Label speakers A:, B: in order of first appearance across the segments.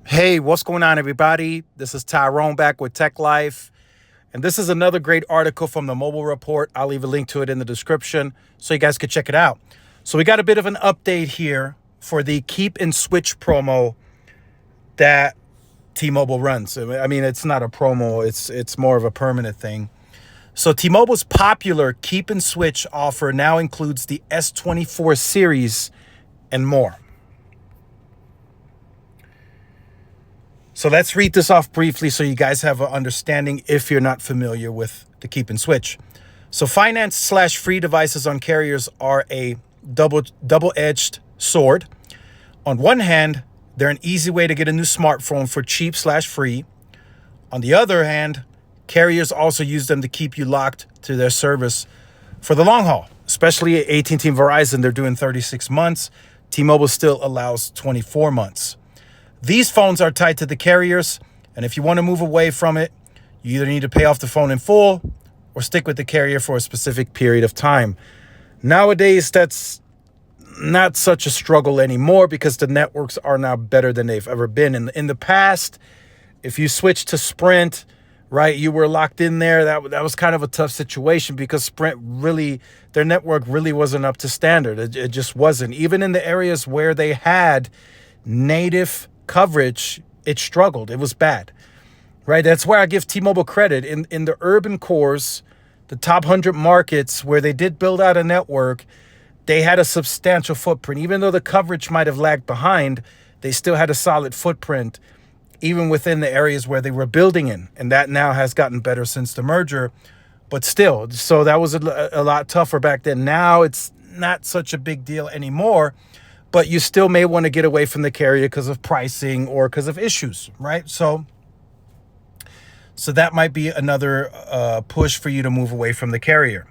A: Hey, what's going on, everybody? This is Tyrone back with Tech Life. And this is another great article from the Mobile Report. I'll leave a link to it in the description so you guys can check it out. So we got a bit of an update here for the Keep and Switch promo that T-Mobile runs. I mean, it's not a promo, it's more of a permanent thing. So T-Mobile's popular Keep and Switch offer now includes the S24 series and more. So let's read this off briefly so you guys have an understanding if you're not familiar with the Keep and Switch. So finance/free devices on carriers are a double-edged sword. On one hand, they're an easy way to get a new smartphone for cheap/free. On the other hand, carriers also use them to keep you locked to their service for the long haul, especially at AT&T and Verizon. They're doing 36 months. T-Mobile still allows 24 months. These phones are tied to the carriers, and if you want to move away from it, you either need to pay off the phone in full or stick with the carrier for a specific period of time. Nowadays, that's not such a struggle anymore because the networks are now better than they've ever been. In the past, if you switched to Sprint, right, you were locked in there. That was kind of a tough situation because Sprint really, their network really wasn't up to standard. It just wasn't. Even in the areas where they had native coverage, it struggled. It was bad, right? That's where I give T-Mobile credit. In the urban cores, the top 100 markets where they did build out a network, they had a substantial footprint. Even though the coverage might have lagged behind, they still had a solid footprint, even within the areas where they were building in. And that now has gotten better since the merger, but still. So that was a lot tougher back then. Now it's not such a big deal anymore, but you still may want to get away from the carrier because of pricing or because of issues, right? So that might be another push for you to move away from the carrier.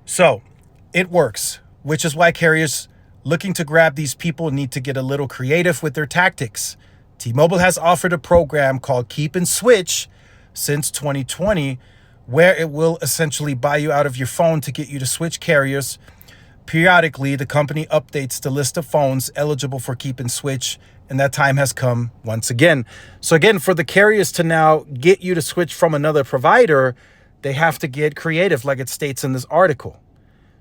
A: So it works, which is why carriers looking to grab these people need to get a little creative with their tactics. T-Mobile has offered a program called Keep and Switch since 2020, where it will essentially buy you out of your phone to get you to switch carriers. Periodically, the company updates the list of phones eligible for Keep and Switch, and that time has come once again. So again, for the carriers to now get you to switch from another provider, they have to get creative, like it states in this article.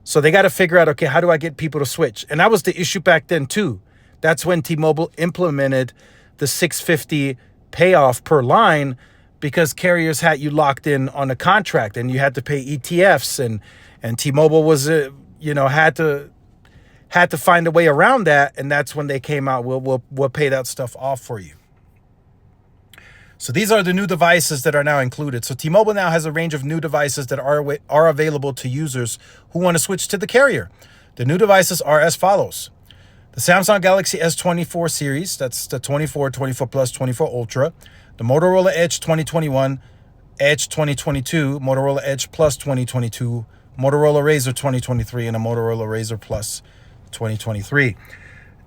A: So they got to figure out, okay, how do I get people to switch? And that was the issue back then too. That's when T-Mobile implemented the $650 payoff per line because carriers had you locked in on a contract and you had to pay ETFs, and T-Mobile was had to find a way around that, and that's when they came out. We'll pay that stuff off for you. So these are the new devices that are now included. So T-Mobile now has a range of new devices that are available to users who want to switch to the carrier. The new devices are as follows: the Samsung Galaxy S24 series, that's the 24, 24 Plus, 24 Ultra, the Motorola Edge 2021, Edge 2022, Motorola Edge Plus 2022, Motorola Razr 2023, and a Motorola Razr Plus 2023.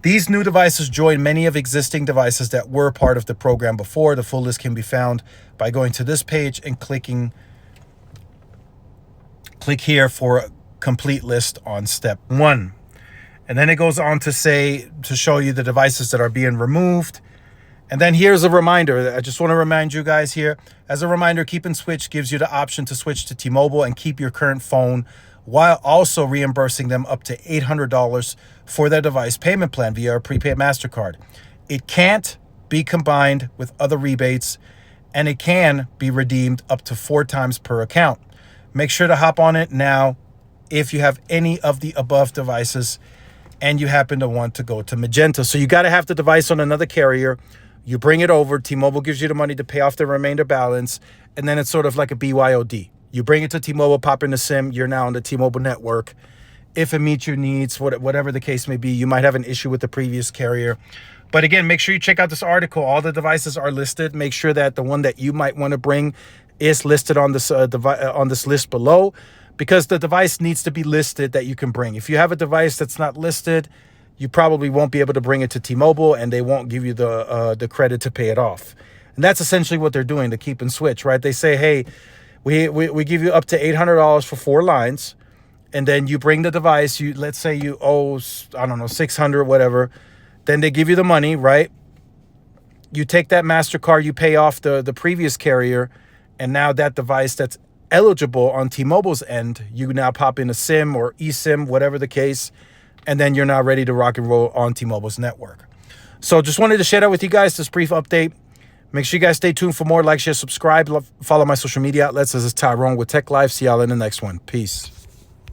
A: These new devices join many of existing devices that were part of the program before. The full list can be found by going to this page and click here for a complete list on step 1. And then it goes on to show you the devices that are being removed. And then here's a reminder. I just want to remind you guys here. As a reminder, Keep and Switch gives you the option to switch to T-Mobile and keep your current phone while also reimbursing them up to $800 for their device payment plan via a prepaid MasterCard. It can't be combined with other rebates, and it can be redeemed up to 4 times per account. Make sure to hop on it now if you have any of the above devices and you happen to want to go to Magenta. So you got to have the device on another carrier. You bring it over, T-Mobile gives you the money to pay off the remainder balance, and then it's sort of like a BYOD. You bring it to T-Mobile, pop in the SIM, you're now on the T-Mobile network. If it meets your needs, whatever the case may be, you might have an issue with the previous carrier. But again, make sure you check out this article. All the devices are listed. Make sure that the one that you might want to bring is listed on this list below, because the device needs to be listed that you can bring. If you have a device that's not listed, you probably won't be able to bring it to T-Mobile, and they won't give you the credit to pay it off. And that's essentially what they're doing, to Keep and Switch, right? They say, hey, we give you up to $800 for 4 lines, and then you bring the device. Let's say you owe, I don't know, $600, whatever. Then they give you the money, right? you take that MasterCard, you pay off the previous carrier, and now that device that's eligible on T-Mobile's end, you now pop in a SIM or eSIM, whatever the case, and then you're now ready to rock and roll on T-Mobile's network. So just wanted to share that with you guys, this brief update. Make sure you guys stay tuned for more. Like, share, subscribe, follow my social media outlets. This is Tyrone with Tech Life. See y'all in the next one. Peace.